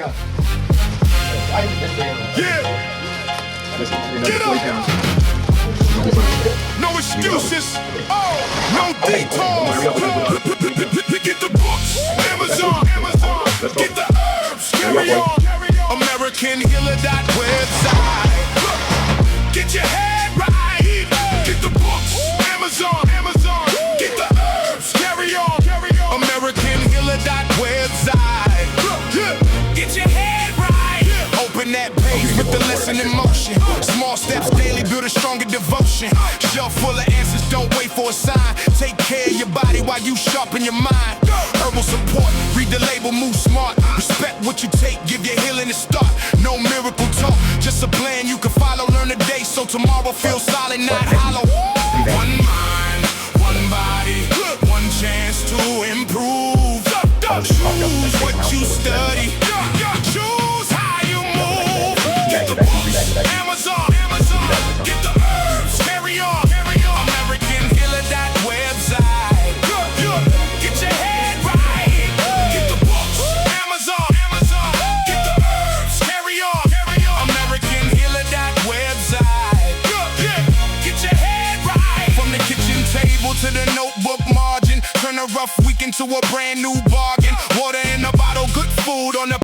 Yeah. Get up. No excuses. Oh, no detours. Get the books. Amazon. Get the herbs. Carry on. AmericanHealer.website. Get your head right. Get the books. Amazon. Get the herbs. Carry on. AmericanHealer.website. Get your head right. Open that page with the lesson in motion. Small steps daily build a stronger devotion. Shelf full of answers, don't wait for a sign. Take care of your body while you sharpen your mind. Herbal support, read the label, move smart. Respect what you take, give your healing a start. No miracle talk, just a plan you can follow. Learn a day so tomorrow feels solid, not hollow. One mind, one body, one chance to improve. Choose what you study. Choose how you move. Get the books. Amazon. Get the herbs. Carry on. AmericanHealer.website. Get your head right. Get the books. Amazon. Get the herbs. Carry on. AmericanHealer.website. Get your head right. From the kitchen table to the notebook margin. Turn a rough week into a brand new bargain. Water in a bottle, good food on the